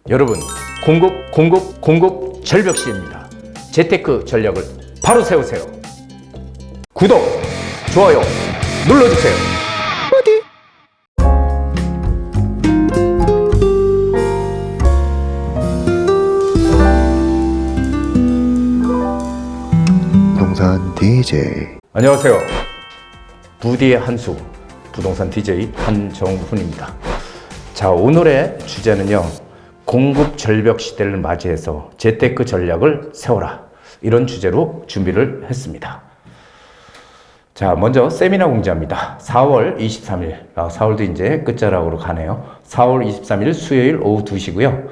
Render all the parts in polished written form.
여러분, 공급 절벽 시입니다. 재테크 전략을 바로 세우세요. 구독, 좋아요 눌러주세요. 부동산 DJ. 안녕하세요. 부디의 한수, 부동산 DJ 한정훈입니다. 자, 오늘의 주제는요, 공급 절벽 시대를 맞이해서 재테크 전략을 세워라, 이런 주제로 준비를 했습니다. 자, 먼저 세미나 공지합니다. 4월 23일, 4월도 이제 끝자락으로 가네요. 4월 23일 수요일 오후 2시고요.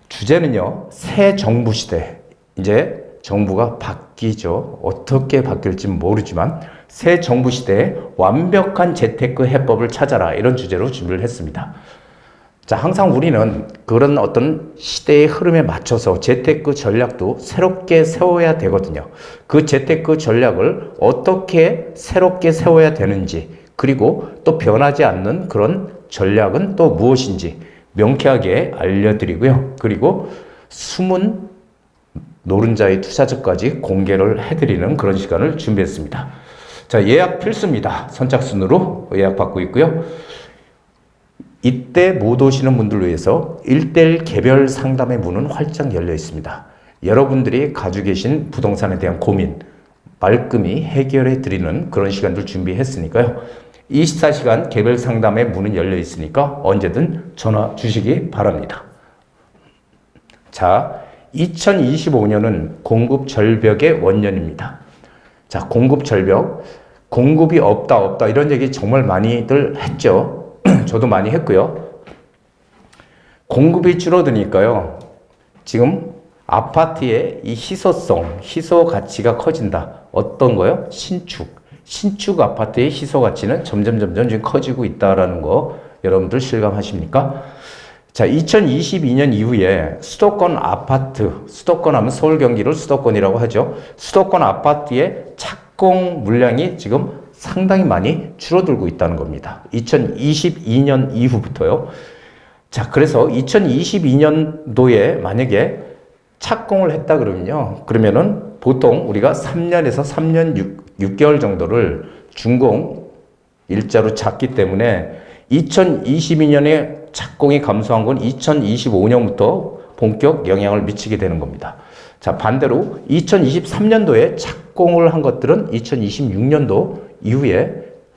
주제는요, 새 정부 시대. 이제 정부가 바뀌죠. 어떻게 바뀔지 모르지만 새 정부 시대에 완벽한 재테크 해법을 찾아라, 이런 주제로 준비를 했습니다. 자, 항상 우리는 그런 어떤 시대의 흐름에 맞춰서 재테크 전략도 새롭게 세워야 되거든요. 그 재테크 전략을 어떻게 새롭게 세워야 되는지, 그리고 또 변하지 않는 그런 전략은 또 무엇인지 명쾌하게 알려드리고요. 그리고 숨은 노른자의 투자처까지 공개를 해드리는 그런 시간을 준비했습니다. 자, 예약 필수입니다. 선착순으로 예약받고 있고요. 이때 못 오시는 분들을 위해서 1:1 개별 상담의 문은 활짝 열려 있습니다. 여러분들이 가지고 계신 부동산에 대한 고민 말끔히 해결해 드리는 그런 시간들 준비했으니까요. 24시간 개별 상담의 문은 열려 있으니까 언제든 전화 주시기 바랍니다. 자, 2025년은 공급 절벽의 원년입니다. 자, 공급 절벽, 공급이 없다 이런 얘기 정말 많이들 했죠. 저도 많이 했고요. 공급이 줄어드니까요, 지금 아파트의 이 희소성, 희소 가치가 커진다. 어떤 거요? 신축 아파트의 희소 가치는 점점 지금 커지고 있다라는 거 여러분들 실감하십니까? 자, 2022년 이후에 수도권 아파트, 수도권 하면 서울 경기를 수도권이라고 하죠. 수도권 아파트의 착공 물량이 지금 상당히 많이 줄어들고 있다는 겁니다. 2022년 이후부터요. 자, 그래서 2022년도에 만약에 착공을 했다 그러면은 보통 우리가 3년에서 3년 6개월 정도를 준공 일자로 잡기 때문에 2022년에 착공이 감소한 건 2025년부터 본격 영향을 미치게 되는 겁니다. 자, 반대로 2023년도에 착공을 한 것들은 2026년도 이후에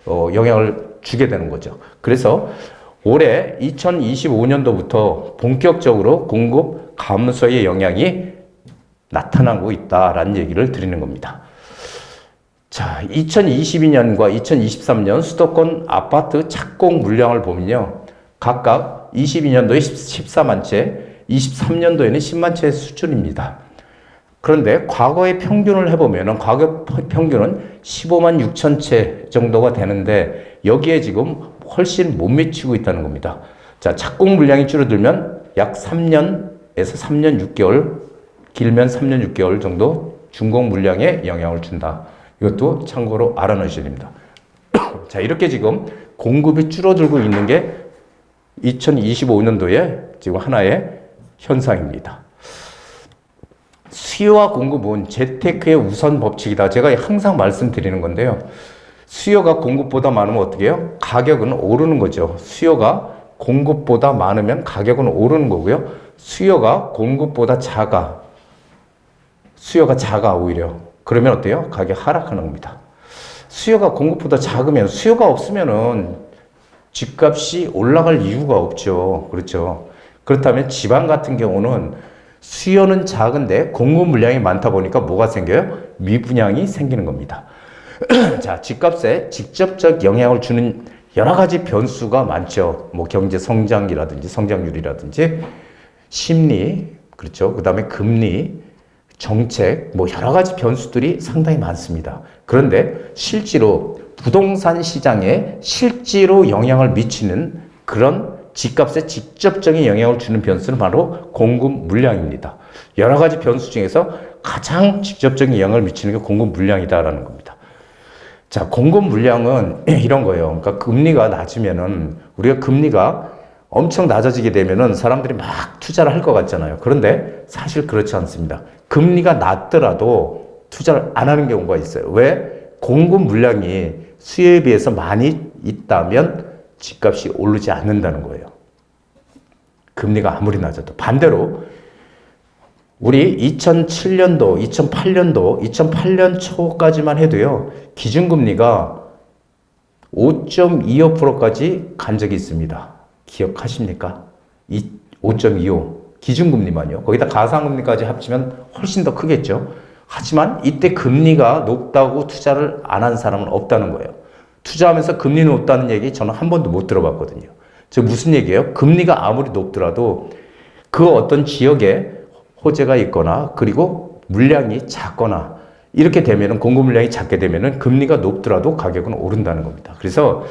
영향을 주게 되는 거죠. 그래서 올해 2025년도부터 본격적으로 공급 감소의 영향이 나타나고 있다라는 얘기를 드리는 겁니다. 자, 2022년과 2023년 수도권 아파트 착공 물량을 보면요, 각각 22년도에 14만 채, 23년도에는 10만 채 수준입니다. 그런데 과거의 평균을 해보면 과거 평균은 15만 6천 채 정도가 되는데 여기에 지금 훨씬 못 미치고 있다는 겁니다. 자, 착공 물량이 줄어들면 약 3년에서 3년 6개월, 길면 3년 6개월 정도 준공 물량에 영향을 준다. 이것도 참고로 알아놓으셔야 됩니다. 자, 이렇게 지금 공급이 줄어들고 있는 게 2025년도에 지금 하나의 현상입니다. 수요와 공급은 재테크의 우선 법칙이다. 제가 항상 말씀드리는 건데요. 수요가 공급보다 많으면 어떻게 해요? 가격은 오르는 거죠. 수요가 공급보다 많으면 가격은 오르는 거고요. 수요가 공급보다 수요가 작아 오히려. 그러면 어때요? 가격 하락하는 겁니다. 수요가 공급보다 작으면, 수요가 없으면은 집값이 올라갈 이유가 없죠. 그렇죠. 그렇다면 지방 같은 경우는 수요는 작은데 공급 물량이 많다 보니까 뭐가 생겨요? 미분양이 생기는 겁니다. 자, 집값에 직접적 영향을 주는 여러 가지 변수가 많죠. 뭐 경제 성장이라든지 성장률이라든지 심리, 그렇죠. 그 다음에 금리, 정책, 뭐 여러 가지 변수들이 상당히 많습니다. 그런데 실제로 부동산 시장에 실제로 영향을 미치는 그런 집값에 직접적인 영향을 주는 변수는 바로 공급 물량입니다. 여러 가지 변수 중에서 가장 직접적인 영향을 미치는 게 공급 물량이다라는 겁니다. 자, 공급 물량은 이런 거예요. 그러니까 금리가 낮으면은 우리가 금리가 엄청 낮아지게 되면은 사람들이 막 투자를 할 것 같잖아요. 그런데 사실 그렇지 않습니다. 금리가 낮더라도 투자를 안 하는 경우가 있어요. 왜? 공급 물량이 수요에 비해서 많이 있다면 집값이 오르지 않는다는 거예요. 금리가 아무리 낮아도. 반대로 우리 2007년도, 2008년도, 2008년 초까지만 해도요. 기준금리가 5.25%까지 간 적이 있습니다. 기억하십니까? 5.25 기준금리만요. 거기다 가상금리까지 합치면 훨씬 더 크겠죠. 하지만 이때 금리가 높다고 투자를 안 한 사람은 없다는 거예요. 투자하면서 금리 높다는 얘기 저는 한 번도 못 들어봤거든요. 즉 무슨 얘기예요? 금리가 아무리 높더라도 그 어떤 지역에 호재가 있거나 그리고 물량이 작거나 이렇게 되면은 공급 물량이 작게 되면은 금리가 높더라도 가격은 오른다는 겁니다. 그래서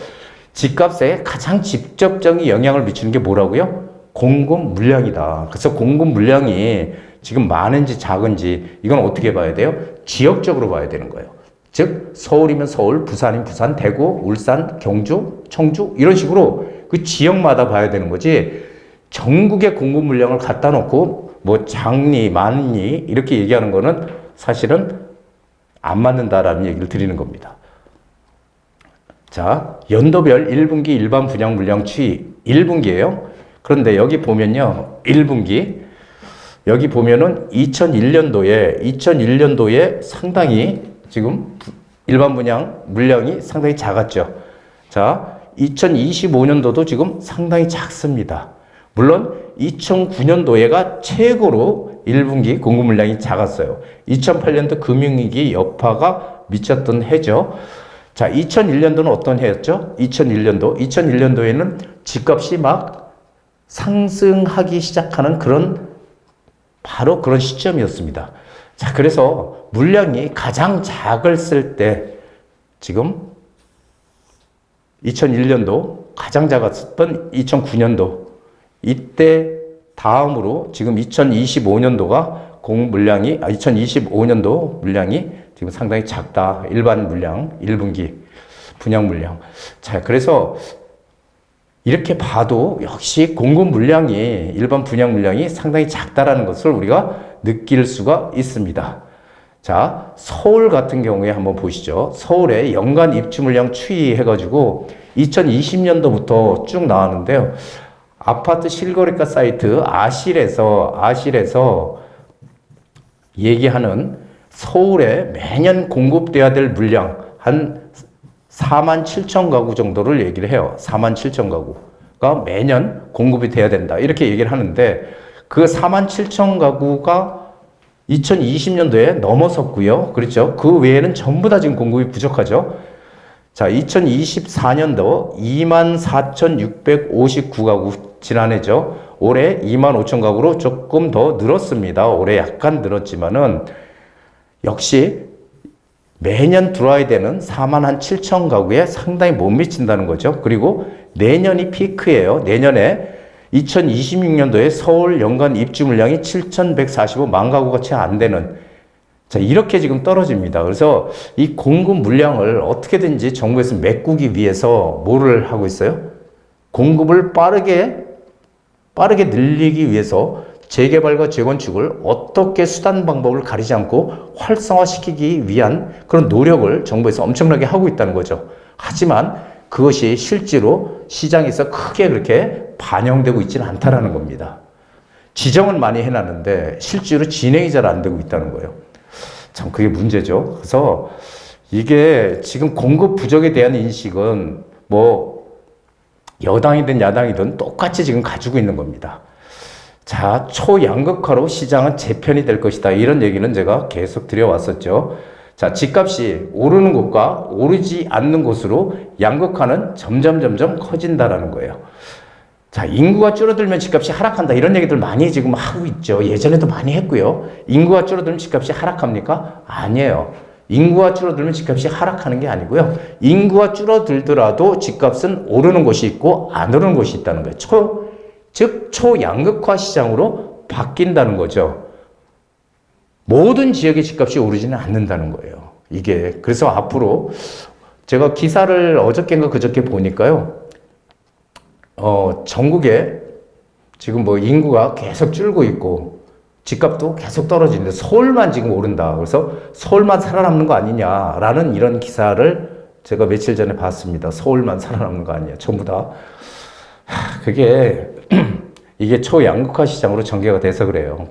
집값에 가장 직접적인 영향을 미치는 게 뭐라고요? 공급 물량이다. 그래서 공급 물량이 지금 많은지 작은지 이건 어떻게 봐야 돼요? 지역적으로 봐야 되는 거예요. 즉 서울이면 서울, 부산이면 부산, 대구, 울산, 경주, 청주 이런 식으로 그 지역마다 봐야 되는 거지 전국의 공급 물량을 갖다 놓고 뭐 작니, 많니 이렇게 얘기하는 거는 사실은 안 맞는다라는 얘기를 드리는 겁니다. 자, 연도별 1분기 일반 분양 물량 추이 1분기예요. 그런데 여기 보면요. 1분기 여기 보면은 2001년도에 상당히 지금 일반 분양 물량이 상당히 작았죠. 자, 2025년도도 지금 상당히 작습니다. 물론 2009년도에가 최고로 1분기 공급 물량이 작았어요. 2008년도 금융위기 여파가 미쳤던 해죠. 자, 2001년도는 어떤 해였죠? 2001년도에는 집값이 막 상승하기 시작하는 바로 그런 시점이었습니다. 자, 그래서 물량이 가장 작았을 때 지금 2001년도 가장 작았었던 2009년도 이때 다음으로 지금 2025년도가 2025년도 물량이 지금 상당히 작다. 일반 물량, 1분기 분양 물량. 자, 그래서 이렇게 봐도 역시 공급 물량이 일반 분양 물량이 상당히 작다라는 것을 우리가 느낄 수가 있습니다. 자, 서울 같은 경우에 한번 보시죠. 서울의 연간 입주 물량 추이 해가지고 2020년도부터 쭉 나왔는데요. 아파트 실거래가 사이트 아실에서 얘기하는 서울에 매년 공급돼야 될 물량 한 4만 7천 가구 정도를 얘기를 해요. 4만 7천 가구가 매년 공급이 돼야 된다. 이렇게 얘기를 하는데 그 4만 7천 가구가 2020년도에 넘어섰고요. 그렇죠? 그 외에는 전부 다 지금 공급이 부족하죠. 자, 2024년도 24,659가구 지난해죠. 올해 25,000 가구로 조금 더 늘었습니다. 올해 약간 늘었지만은 역시 매년 들어와야 되는 4만 7천 가구에 상당히 못 미친다는 거죠. 그리고 내년이 피크예요. 내년에 2026년도에 서울 연간 입주 물량이 7,145만 가구가 채 안 되는 자, 이렇게 지금 떨어집니다. 그래서 이 공급 물량을 어떻게든지 정부에서 메꾸기 위해서 뭐를 하고 있어요? 공급을 빠르게 늘리기 위해서 재개발과 재건축을 어떻게 수단 방법을 가리지 않고 활성화시키기 위한 그런 노력을 정부에서 엄청나게 하고 있다는 거죠. 하지만 그것이 실제로 시장에서 크게 그렇게 반영되고 있지는 않다라는 겁니다. 지정은 많이 해놨는데 실제로 진행이 잘 안 되고 있다는 거예요. 참 그게 문제죠. 그래서 이게 지금 공급 부족에 대한 인식은 뭐 여당이든 야당이든 똑같이 지금 가지고 있는 겁니다. 자, 초양극화로 시장은 재편이 될 것이다. 이런 얘기는 제가 계속 드려왔었죠. 자, 집값이 오르는 곳과 오르지 않는 곳으로 양극화는 점점 커진다라는 거예요. 자, 인구가 줄어들면 집값이 하락한다. 이런 얘기들 많이 지금 하고 있죠. 예전에도 많이 했고요. 인구가 줄어들면 집값이 하락합니까? 아니에요. 인구가 줄어들면 집값이 하락하는 게 아니고요. 인구가 줄어들더라도 집값은 오르는 곳이 있고 안 오르는 곳이 있다는 거예요. 즉 초양극화 시장으로 바뀐다는 거죠. 모든 지역의 집값이 오르지는 않는다는 거예요. 이게 그래서 앞으로 제가 기사를 어저께인가 그저께 보니까요. 전국에 지금 뭐 인구가 계속 줄고 있고 집값도 계속 떨어지는데 서울만 지금 오른다. 그래서 서울만 살아남는 거 아니냐라는 이런 기사를 제가 며칠 전에 봤습니다. 서울만 살아남는 거 아니냐. 전부 다. 그게 이게 초양극화 시장으로 전개가 돼서 그래요.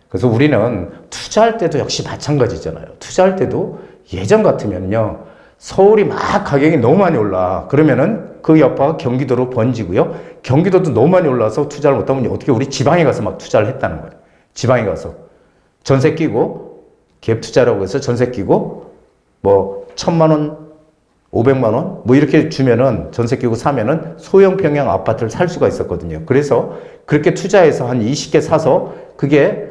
그래서 우리는 투자할 때도 역시 마찬가지잖아요. 투자할 때도 예전 같으면요. 서울이 막 가격이 너무 많이 올라. 그러면은 그 여파가 경기도로 번지고요. 경기도도 너무 많이 올라서 투자를 못하면 어떻게 우리 지방에 가서 막 투자를 했다는 거예요. 지방에 가서. 전세 끼고, 갭 투자라고 해서 전세 끼고, 뭐, 1,000만 원, 500만 원? 뭐 이렇게 주면은 전세 끼고 사면은 소형 평형 아파트를 살 수가 있었거든요. 그래서 그렇게 투자해서 한 20개 사서 그게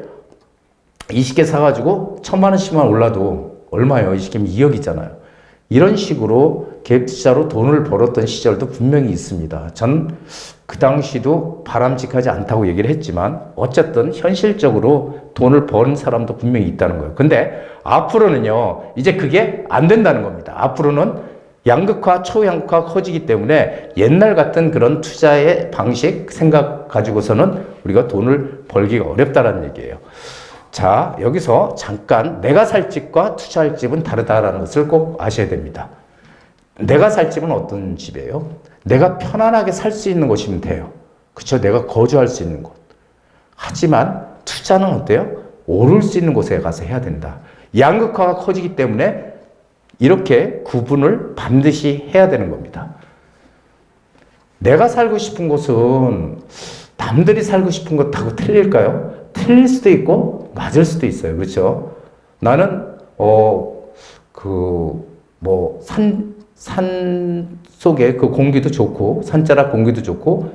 20개 사가지고 1,000만 원씩만 올라도 얼마예요? 20개면 2억이잖아요. 이런 식으로 갭 투자로 돈을 벌었던 시절도 분명히 있습니다. 전 그 당시도 바람직하지 않다고 얘기를 했지만 어쨌든 현실적으로 돈을 버는 사람도 분명히 있다는 거예요. 근데 앞으로는요, 이제 그게 안 된다는 겁니다. 앞으로는 양극화, 초양극화 커지기 때문에 옛날 같은 그런 투자의 방식, 생각 가지고서는 우리가 돈을 벌기가 어렵다는 얘기예요. 자, 여기서 잠깐 내가 살 집과 투자할 집은 다르다라는 것을 꼭 아셔야 됩니다. 내가 살 집은 어떤 집이에요? 내가 편안하게 살 수 있는 곳이면 돼요. 그렇죠? 내가 거주할 수 있는 곳. 하지만 투자는 어때요? 오를 수 있는 곳에 가서 해야 된다. 양극화가 커지기 때문에 이렇게 구분을 반드시 해야 되는 겁니다. 내가 살고 싶은 곳은 남들이 살고 싶은 것하고 틀릴까요? 틀릴 수도 있고 맞을 수도 있어요. 그렇죠? 나는 산 속에 그 공기도 좋고 산자락 공기도 좋고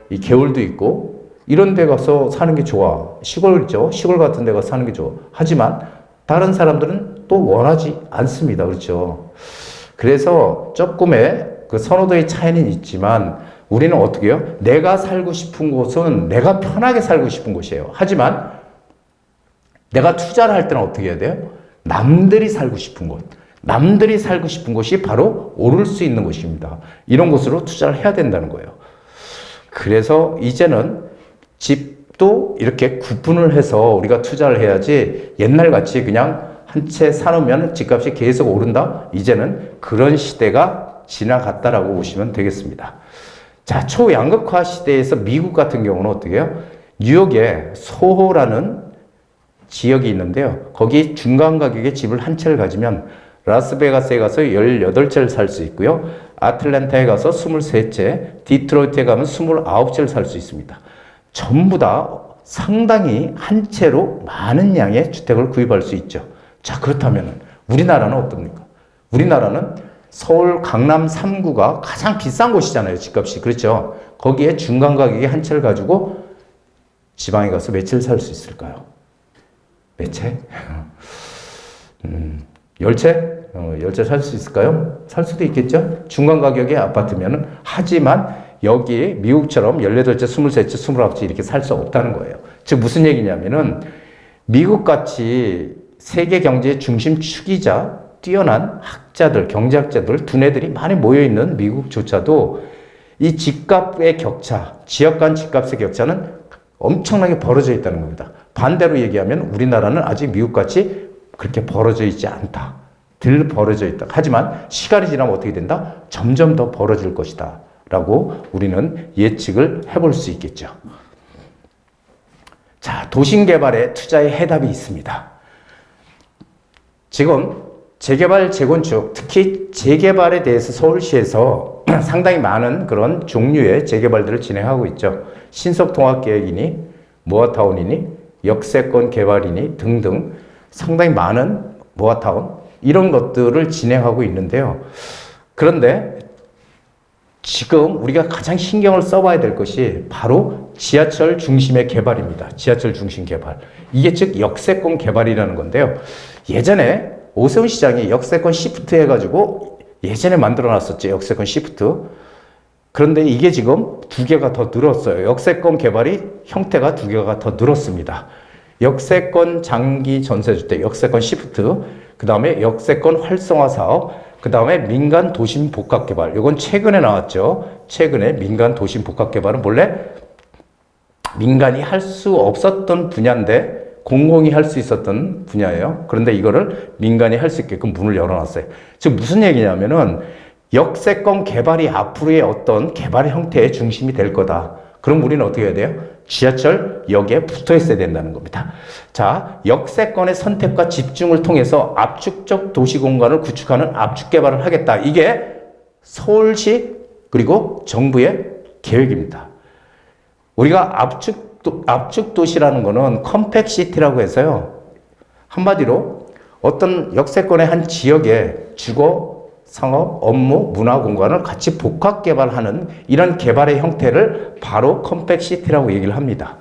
이 개울도 있고 이런 데 가서 사는 게 좋아. 시골이죠. 시골 같은 데 가서 사는 게 좋아. 하지만 다른 사람들은 또 원하지 않습니다. 그렇죠? 그래서 조금의 그 선호도의 차이는 있지만 우리는 어떻게 해요? 내가 살고 싶은 곳은 내가 편하게 살고 싶은 곳이에요. 하지만 내가 투자를 할 때는 어떻게 해야 돼요? 남들이 살고 싶은 곳. 남들이 살고 싶은 곳이 바로 오를 수 있는 곳입니다. 이런 곳으로 투자를 해야 된다는 거예요. 그래서 이제는 집도 이렇게 구분을 해서 우리가 투자를 해야지 옛날 같이 그냥 한 채 사놓으면 집값이 계속 오른다? 이제는 그런 시대가 지나갔다라고 보시면 되겠습니다. 자, 초양극화 시대에서 미국 같은 경우는 어떻게 해요? 뉴욕에 소호라는 지역이 있는데요. 거기 중간 가격에 집을 한 채를 가지면 라스베가스에 가서 18채를 살 수 있고요. 아틀란타에 가서 23채, 디트로이트에 가면 29채를 살 수 있습니다. 전부 다 상당히 한 채로 많은 양의 주택을 구입할 수 있죠. 자, 그렇다면 우리나라는 어떻습니까? 우리나라는 서울 강남 3구가 가장 비싼 곳이잖아요. 집값이. 그렇죠? 거기에 중간 가격에 한 채를 가지고 지방에 가서 몇 채를 살 수 있을까요? 몇 채? 10채? 10채 살 수 있을까요? 살 수도 있겠죠? 중간 가격의 아파트면은. 하지만 여기 미국처럼 18채, 23채, 29채 이렇게 살 수 없다는 거예요. 즉 무슨 얘기냐면은 미국같이 세계 경제의 중심축이자 뛰어난 학자들, 경제학자들, 두뇌들이 많이 모여있는 미국조차도 이 집값의 격차, 지역 간 집값의 격차는 엄청나게 벌어져 있다는 겁니다. 반대로 얘기하면 우리나라는 아직 미국같이 그렇게 벌어져 있지 않다. 덜 벌어져 있다. 하지만 시간이 지나면 어떻게 된다? 점점 더 벌어질 것이다. 라고 우리는 예측을 해볼 수 있겠죠. 자, 도심개발에 투자의 해답이 있습니다. 지금 재개발, 재건축, 특히 재개발에 대해서 서울시에서 상당히 많은 그런 종류의 재개발들을 진행하고 있죠. 신속통합계획이니, 모아타운이니, 역세권 개발이니 등등 상당히 많은 모아타운 이런 것들을 진행하고 있는데요. 그런데 지금 우리가 가장 신경을 써봐야 될 것이 바로 지하철 중심의 개발입니다. 지하철 중심 개발. 이게 즉 역세권 개발이라는 건데요. 예전에 오세훈 시장이 역세권 시프트 해가지고 예전에 만들어놨었죠. 역세권 시프트. 그런데 이게 지금 2개가 더 늘었어요. 역세권 개발이 형태가 2개가 더 늘었습니다. 역세권 장기 전세주택, 역세권 시프트, 그 다음에 역세권 활성화 사업, 그 다음에 민간 도심 복합 개발. 이건 최근에 나왔죠. 최근에 민간 도심 복합 개발은 본래 민간이 할 수 없었던 분야인데 공공이 할 수 있었던 분야예요. 그런데 이거를 민간이 할 수 있게끔 문을 열어놨어요. 지금 무슨 얘기냐면은 역세권 개발이 앞으로의 어떤 개발 형태의 중심이 될 거다. 그럼 우리는 어떻게 해야 돼요? 지하철역에 붙어 있어야 된다는 겁니다. 자, 역세권의 선택과 집중을 통해서 압축적 도시 공간을 구축하는 압축 개발을 하겠다. 이게 서울시 그리고 정부의 계획입니다. 우리가 압축 도시라는 거는 컴팩시티라고 해서요. 한마디로 어떤 역세권의 한 지역에 주거, 상업, 업무, 문화 공간을 같이 복합 개발하는 이런 개발의 형태를 바로 컴팩시티라고 얘기를 합니다.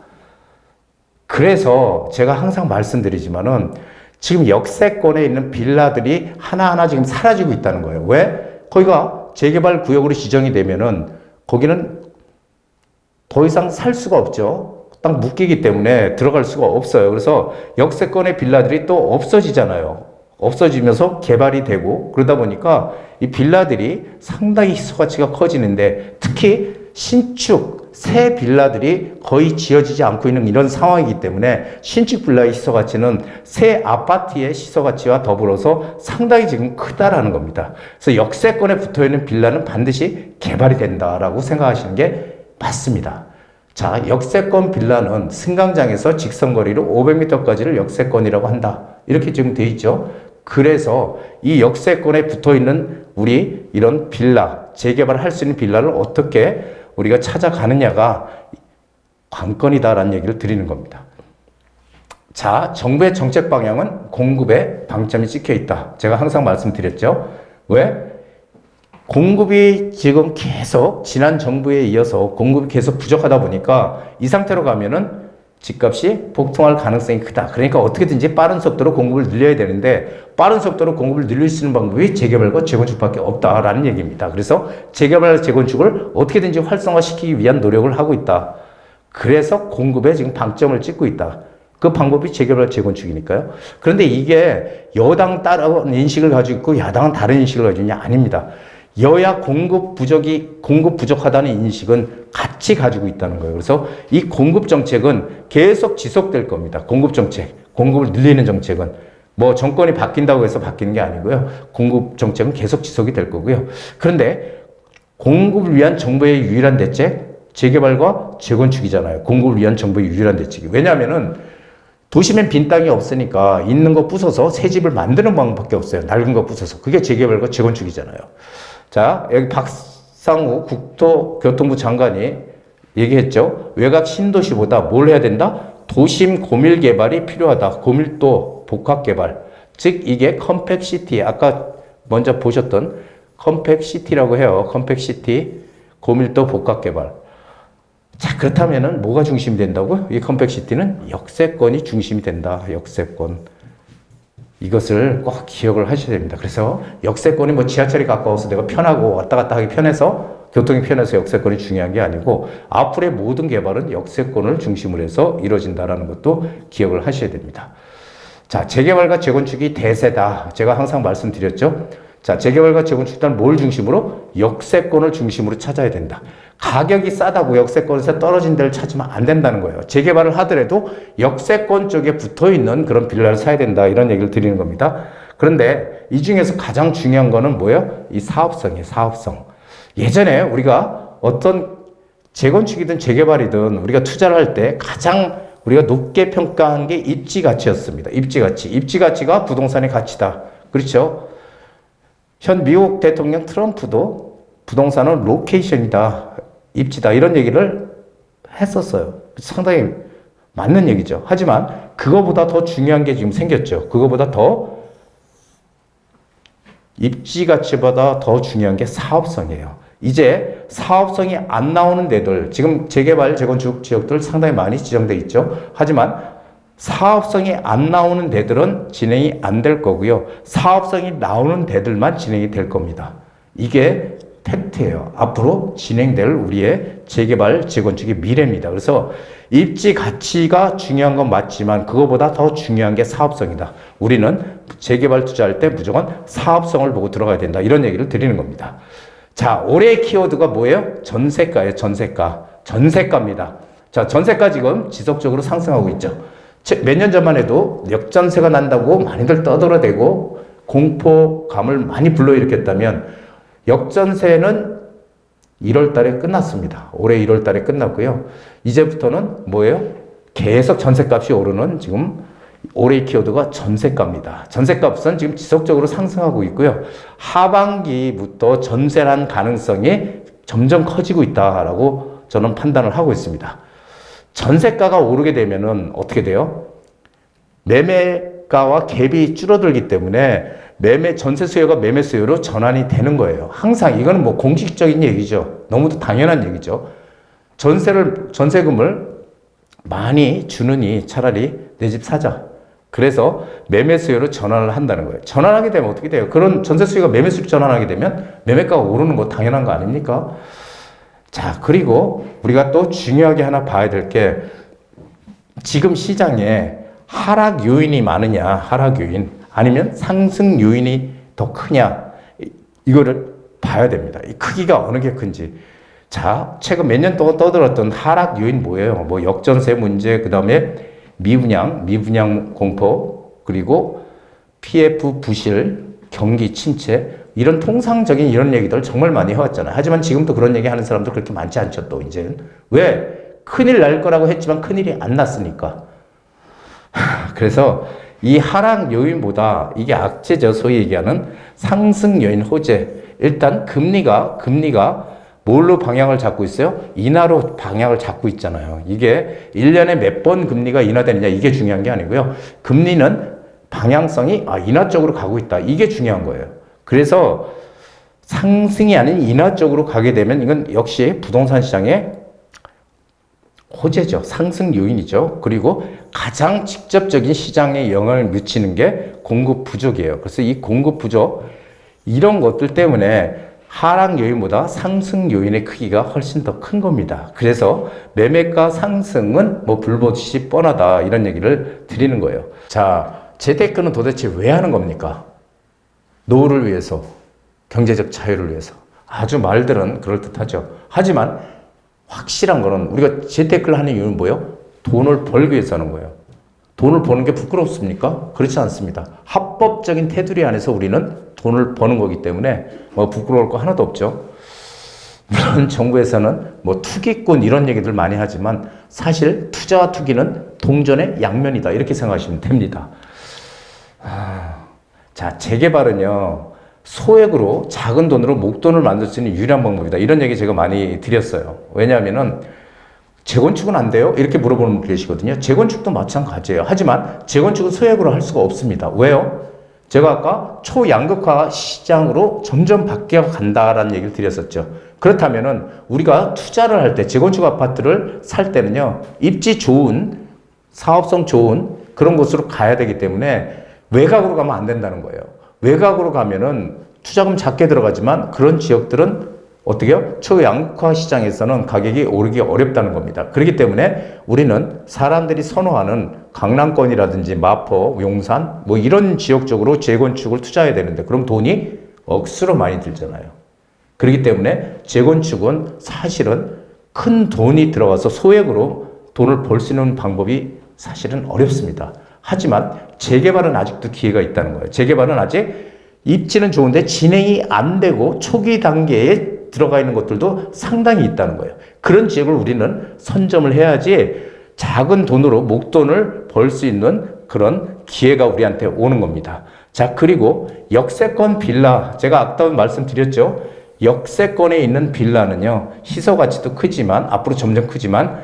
그래서 제가 항상 말씀드리지만은 지금 역세권에 있는 빌라들이 하나하나 지금 사라지고 있다는 거예요. 왜? 거기가 재개발 구역으로 지정이 되면은 거기는 더 이상 살 수가 없죠. 딱 묶이기 때문에 들어갈 수가 없어요. 그래서 역세권의 빌라들이 또 없어지잖아요. 없어지면서 개발이 되고 그러다 보니까 이 빌라들이 상당히 희소 가치가 커지는데 특히 신축 새 빌라들이 거의 지어지지 않고 있는 이런 상황이기 때문에 신축 빌라의 희소 가치는 새 아파트의 희소 가치와 더불어서 상당히 지금 크다라는 겁니다. 그래서 역세권에 붙어 있는 빌라는 반드시 개발이 된다라고 생각하시는 게 맞습니다. 자, 역세권 빌라는 승강장에서 직선거리로 500m까지를 역세권이라고 한다. 이렇게 지금 돼 있죠. 그래서 이 역세권에 붙어 있는 우리 이런 빌라, 재개발을 할 수 있는 빌라를 어떻게 우리가 찾아가느냐가 관건이다라는 얘기를 드리는 겁니다. 자, 정부의 정책 방향은 공급에 방점이 찍혀 있다. 제가 항상 말씀드렸죠. 왜? 공급이 지금 계속 지난 정부에 이어서 공급이 계속 부족하다 보니까 이 상태로 가면은 집값이 폭등할 가능성이 크다. 그러니까 어떻게든지 빠른 속도로 공급을 늘려야 되는데 빠른 속도로 공급을 늘릴 수 있는 방법이 재개발과 재건축밖에 없다라는 얘기입니다. 그래서 재개발, 재건축을 어떻게든지 활성화시키기 위한 노력을 하고 있다. 그래서 공급에 지금 방점을 찍고 있다. 그 방법이 재개발, 재건축이니까요. 그런데 이게 여당 다른 인식을 가지고 있고 야당은 다른 인식을 가지고 있냐? 아닙니다. 여야 공급 부족하다는 인식은 같이 가지고 있다는 거예요. 그래서 이 공급 정책은 계속 지속될 겁니다. 공급 정책, 공급을 늘리는 정책은 뭐 정권이 바뀐다고 해서 바뀌는 게 아니고요. 공급 정책은 계속 지속이 될 거고요. 그런데 공급을 위한 정부의 유일한 대책, 재개발과 재건축이잖아요. 공급을 위한 정부의 유일한 대책이. 왜냐하면은 도심엔 빈 땅이 없으니까 있는 거 부숴서 새 집을 만드는 방법밖에 없어요. 낡은 거 부숴서. 그게 재개발과 재건축이잖아요. 자, 여기 박상우 국토교통부 장관이 얘기했죠. 외곽 신도시보다 뭘 해야 된다? 도심 고밀 개발이 필요하다. 고밀도 복합 개발. 즉 이게 컴팩시티. 아까 먼저 보셨던 컴팩시티라고 해요. 컴팩시티 고밀도 복합 개발. 자, 그렇다면은 뭐가 중심이 된다고요? 이 컴팩시티는 역세권이 중심이 된다. 역세권. 이것을 꼭 기억을 하셔야 됩니다. 그래서 역세권이 뭐 지하철이 가까워서 내가 편하고 왔다 갔다 하기 편해서 교통이 편해서 역세권이 중요한 게 아니고 앞으로의 모든 개발은 역세권을 중심으로 해서 이루어진다는 것도 기억을 하셔야 됩니다. 자, 재개발과 재건축이 대세다. 제가 항상 말씀드렸죠. 자, 재개발과 재건축은 뭘 중심으로? 역세권을 중심으로 찾아야 된다. 가격이 싸다고 역세권에서 떨어진 데를 찾으면 안 된다는 거예요. 재개발을 하더라도 역세권 쪽에 붙어 있는 그런 빌라를 사야 된다. 이런 얘기를 드리는 겁니다. 그런데 이 중에서 가장 중요한 거는 뭐예요? 이 사업성이에요. 사업성. 예전에 우리가 어떤 재건축이든 재개발이든 우리가 투자를 할 때 가장 우리가 높게 평가한 게 입지 가치였습니다. 입지 가치. 입지 가치가 부동산의 가치다. 그렇죠? 현 미국 대통령 트럼프도 부동산은 로케이션이다. 입지다. 이런 얘기를 했었어요. 상당히 맞는 얘기죠. 하지만 그거보다 더 중요한 게 지금 생겼죠. 그거보다 더 입지 가치보다 더 중요한 게 사업성이에요. 이제 사업성이 안 나오는 데들, 지금 재개발, 재건축 지역들 상당히 많이 지정돼 있죠. 하지만 사업성이 안 나오는 데들은 진행이 안 될 거고요. 사업성이 나오는 데들만 진행이 될 겁니다. 이게 팩트예요. 앞으로 진행될 우리의 재개발, 재건축의 미래입니다. 그래서 입지 가치가 중요한 건 맞지만 그거보다 더 중요한 게 사업성이다. 우리는 재개발 투자할 때 무조건 사업성을 보고 들어가야 된다. 이런 얘기를 드리는 겁니다. 자, 올해의 키워드가 뭐예요? 전세가예요. 전세가입니다. 자, 전세가 지금 지속적으로 상승하고 있죠. 몇 년 전만 해도 역전세가 난다고 많이들 떠들어대고 공포감을 많이 불러일으켰다면 역전세는 1월 달에 끝났습니다. 올해 1월 달에 끝났고요. 이제부터는 뭐예요? 계속 전세값이 오르는 지금 올해의 키워드가 전세가입니다. 전세값은 지금 지속적으로 상승하고 있고요. 하반기부터 전세란 가능성이 점점 커지고 있다라고 저는 판단을 하고 있습니다. 전세가가 오르게 되면은 어떻게 돼요? 매매가와 갭이 줄어들기 때문에 전세 수요가 매매 수요로 전환이 되는 거예요. 항상 이거는 뭐 공식적인 얘기죠. 너무도 당연한 얘기죠. 전세금을 많이 주느니 차라리 내 집 사자. 그래서 매매 수요로 전환을 한다는 거예요. 전환하게 되면 어떻게 돼요? 그런 전세 수요가 매매 수요로 전환하게 되면 매매가가 오르는 거 당연한 거 아닙니까? 자, 그리고 우리가 또 중요하게 하나 봐야 될 게 지금 시장에 하락 요인이 많으냐, 하락 요인, 아니면 상승 요인이 더 크냐, 이거를 봐야 됩니다. 이 크기가 어느 게 큰지. 자, 최근 몇 년 동안 떠들었던 하락 요인 뭐예요? 뭐 역전세 문제, 그 다음에 미분양 공포, 그리고 PF 부실, 경기 침체, 이런 통상적인 이런 얘기들 정말 많이 해왔잖아요. 하지만 지금도 그런 얘기 하는 사람도 그렇게 많지 않죠, 또 이제는. 왜? 큰일 날 거라고 했지만 큰일이 안 났으니까. 그래서 이 하락 요인보다 이게 악재죠. 소위 얘기하는 상승 요인 호재. 일단 금리가 뭘로 방향을 잡고 있어요? 인하로 방향을 잡고 있잖아요. 이게 1년에 몇 번 금리가 인하되느냐, 이게 중요한 게 아니고요. 금리는 방향성이 인하 쪽으로 가고 있다. 이게 중요한 거예요. 그래서 상승이 아닌 인하 쪽으로 가게 되면 이건 역시 부동산 시장의 호재죠. 상승 요인이죠. 그리고 가장 직접적인 시장에 영향을 미치는 게 공급 부족이에요. 그래서 이 공급 부족, 이런 것들 때문에 하락 요인보다 상승 요인의 크기가 훨씬 더 큰 겁니다. 그래서 매매가 상승은 뭐 불보듯이 뻔하다, 이런 얘기를 드리는 거예요. 자, 재테크는 도대체 왜 하는 겁니까? 노후를 위해서, 경제적 자유를 위해서. 아주 말들은 그럴듯하죠. 하지만 확실한 거는 우리가 재테크를 하는 이유는 뭐예요? 돈을 벌기 위해서 하는 거예요. 돈을 버는 게 부끄럽습니까? 그렇지 않습니다. 합법적인 테두리 안에서 우리는 돈을 버는 거기 때문에 뭐 부끄러울 거 하나도 없죠. 물론 정부에서는 뭐 투기꾼 이런 얘기들 많이 하지만 사실 투자와 투기는 동전의 양면이다, 이렇게 생각하시면 됩니다. 자, 재개발은요, 소액으로 작은 돈으로 목돈을 만들 수 있는 유일한 방법이다, 이런 얘기 제가 많이 드렸어요. 왜냐하면은 재건축은 안 돼요? 이렇게 물어보는 분 계시거든요. 재건축도 마찬가지예요. 하지만 재건축은 소액으로 할 수가 없습니다. 왜요? 제가 아까 초양극화 시장으로 점점 바뀌어 간다라는 얘기를 드렸었죠. 그렇다면은 우리가 투자를 할 때, 재건축 아파트를 살 때는요, 입지 좋은, 사업성 좋은 그런 곳으로 가야 되기 때문에 외곽으로 가면 안 된다는 거예요. 외곽으로 가면은 투자금 작게 들어가지만 그런 지역들은 어떻게 해요? 초양극화 시장에서는 가격이 오르기 어렵다는 겁니다. 그렇기 때문에 우리는 사람들이 선호하는 강남권이라든지 마포, 용산 뭐 이런 지역 쪽으로 재건축을 투자해야 되는데 그럼 돈이 억수로 많이 들잖아요. 그렇기 때문에 재건축은 사실은 큰 돈이 들어가서 소액으로 돈을 벌 수 있는 방법이 사실은 어렵습니다. 하지만 재개발은 아직도 기회가 있다는 거예요. 재개발은 아직 입지는 좋은데 진행이 안 되고 초기 단계에 들어가 있는 것들도 상당히 있다는 거예요. 그런 지역을 우리는 선점을 해야지 작은 돈으로 목돈을 벌 수 있는 그런 기회가 우리한테 오는 겁니다. 자, 그리고 역세권 빌라, 제가 아까 말씀드렸죠. 역세권에 있는 빌라는요, 시세 가치도 크지만, 앞으로 점점 크지만,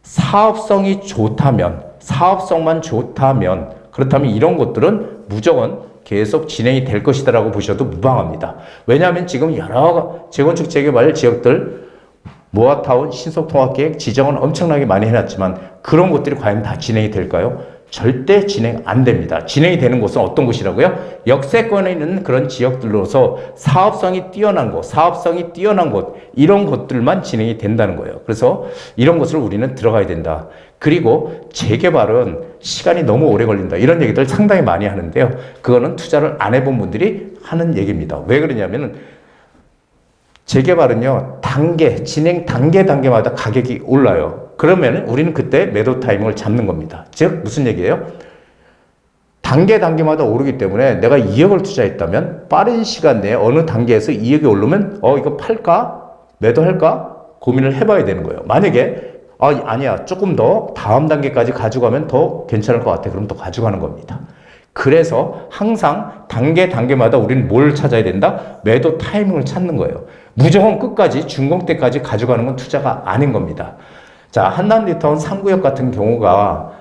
사업성이 좋다면, 사업성만 좋다면, 그렇다면 이런 것들은 무조건 계속 진행이 될 것이다라고 보셔도 무방합니다. 왜냐하면 지금 여러 재건축 재개발 지역들, 모아타운, 신속통합계획 지정은 엄청나게 많이 해놨지만 그런 것들이 과연 다 진행이 될까요? 절대 진행 안 됩니다. 진행이 되는 곳은 어떤 곳이라고요? 역세권에 있는 그런 지역들로서 사업성이 뛰어난 곳, 이런 것들만 진행이 된다는 거예요. 그래서 이런 것을 우리는 들어가야 된다. 그리고 재개발은 시간이 너무 오래 걸린다, 이런 얘기들 상당히 많이 하는데요. 그거는 투자를 안 해본 분들이 하는 얘기입니다. 왜 그러냐면은 재개발은요, 진행 단계마다 가격이 올라요. 그러면 우리는 그때 매도 타이밍을 잡는 겁니다. 즉, 무슨 얘기예요? 단계마다 오르기 때문에 내가 2억을 투자했다면 빠른 시간 내에 어느 단계에서 2억이 오르면 이거 팔까? 매도할까? 고민을 해봐야 되는 거예요. 만약에 아니야, 조금 더 다음 단계까지 가져가면 더 괜찮을 것 같아. 그럼 더 가져가는 겁니다. 그래서 항상 단계마다 우리는 뭘 찾아야 된다? 매도 타이밍을 찾는 거예요. 무조건 끝까지 준공 때까지 가져가는 건 투자가 아닌 겁니다. 자, 한남뉴타운 3구역 같은 경우가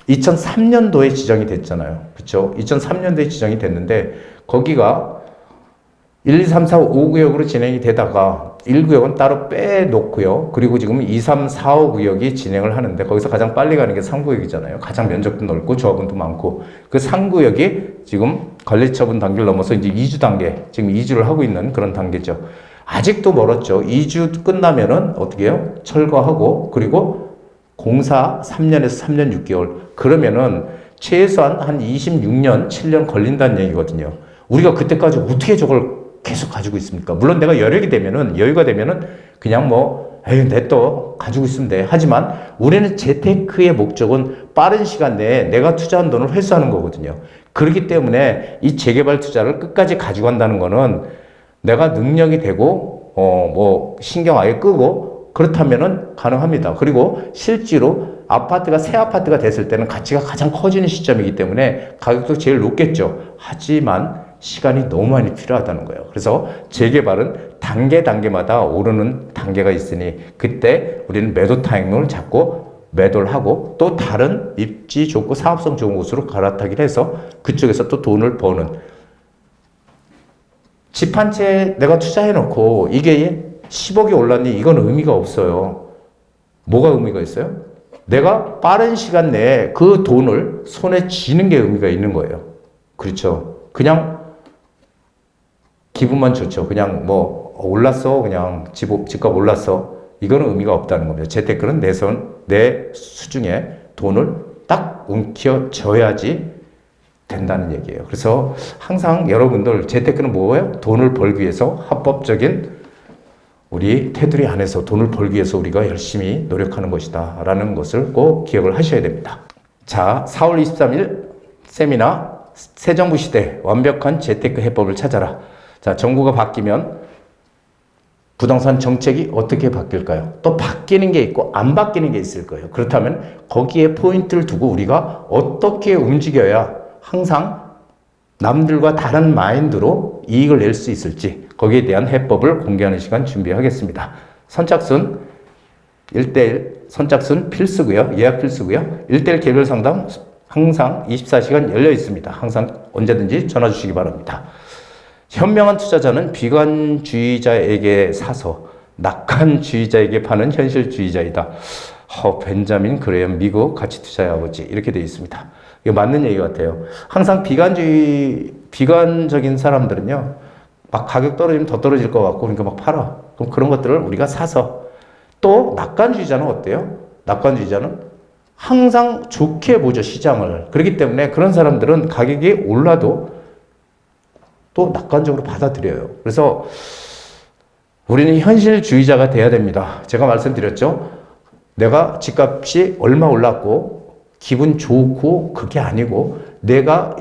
2003년도에 지정이 됐잖아요. 그렇죠? 2003년도에 지정이 됐는데 거기가 1, 2, 3, 4, 5구역으로 진행이 되다가 1구역은 따로 빼놓고요. 그리고 지금 2, 3, 4, 5구역이 진행을 하는데 거기서 가장 빨리 가는 게 3구역이잖아요. 가장 면적도 넓고 조합원도 많고 그 3구역이 지금 관리처분 단계를 넘어서 이제 2주 단계, 지금 2주를 하고 있는 그런 단계죠. 아직도 멀었죠. 2주 끝나면은 어떻게 해요? 철거하고 그리고 공사 3년에서 3년 6개월. 그러면은 최소한 한 26년, 7년 걸린다는 얘기거든요. 우리가 그때까지 어떻게 저걸 계속 가지고 있습니까? 물론 내가 여력이 되면은, 여유가 되면은 그냥 냅둬 가지고 있으면 돼. 하지만 우리는 재테크의 목적은 빠른 시간 내에 내가 투자한 돈을 회수하는 거거든요. 그렇기 때문에 이 재개발 투자를 끝까지 가져간다는 거는 내가 능력이 되고, 신경 아예 끄고 그렇다면은 가능합니다. 그리고 실제로 새 아파트가 됐을 때는 가치가 가장 커지는 시점이기 때문에 가격도 제일 높겠죠. 하지만 시간이 너무 많이 필요하다는 거예요. 그래서 재개발은 단계마다 오르는 단계가 있으니 그때 우리는 매도 타이밍을 잡고 매도를 하고 또 다른 입지 좋고 사업성 좋은 곳으로 갈아타기를 해서 그쪽에서 또 돈을 버는 집 한 채 내가 투자해놓고 이게 10억이 올랐니? 이건 의미가 없어요. 뭐가 의미가 있어요? 내가 빠른 시간 내에 그 돈을 손에 쥐는 게 의미가 있는 거예요. 그렇죠? 그냥 기분만 좋죠. 그냥 올랐어. 그냥 집값 올랐어. 이거는 의미가 없다는 겁니다. 재테크는 내 수중에 돈을 딱 움켜줘야지 된다는 얘기예요. 그래서 항상 여러분들 재테크는 뭐예요? 돈을 벌기 위해서 합법적인 우리 테두리 안에서 돈을 벌기 위해서 우리가 열심히 노력하는 것이다 라는 것을 꼭 기억을 하셔야 됩니다. 자, 4월 23일 세미나 새정부 시대 완벽한 재테크 해법을 찾아라. 자, 정부가 바뀌면 부동산 정책이 어떻게 바뀔까요? 또 바뀌는 게 있고 안 바뀌는 게 있을 거예요. 그렇다면 거기에 포인트를 두고 우리가 어떻게 움직여야 항상 남들과 다른 마인드로 이익을 낼 수 있을지 거기에 대한 해법을 공개하는 시간 준비하겠습니다. 선착순 1대1 선착순 필수고요. 예약 필수고요. 1대1 개별 상담 항상 24시간 열려 있습니다. 항상 언제든지 전화 주시기 바랍니다. 현명한 투자자는 비관주의자에게 사서 낙관주의자에게 파는 현실주의자이다. 벤자민 그레엄 미국 가치 투자의 아버지 이렇게 되어 있습니다. 이거 맞는 얘기 같아요. 항상 비관적인 사람들은요, 막 가격 떨어지면 더 떨어질 것 같고, 그러니까 막 팔아. 그럼 그런 것들을 우리가 사서. 또 낙관주의자는 어때요? 낙관주의자는 항상 좋게 보죠, 시장을. 그렇기 때문에 그런 사람들은 가격이 올라도 또 낙관적으로 받아들여요. 그래서 우리는 현실주의자가 돼야 됩니다. 제가 말씀드렸죠? 내가 집값이 얼마 올랐고, 기분 좋고 그게 아니고 내가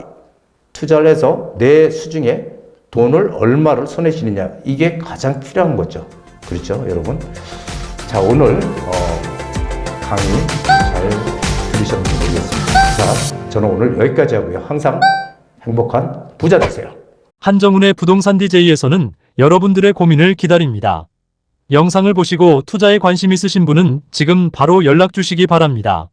투자를 해서 내 수중에 돈을 얼마를 손에 쥐느냐 이게 가장 필요한 거죠. 그렇죠, 여러분? 자, 오늘 강의 잘 들으셨는지 모르겠습니다. 자, 저는 오늘 여기까지 하고요. 항상 행복한 부자 되세요. 한정훈의 부동산 DJ에서는 여러분들의 고민을 기다립니다. 영상을 보시고 투자에 관심 있으신 분은 지금 바로 연락 주시기 바랍니다.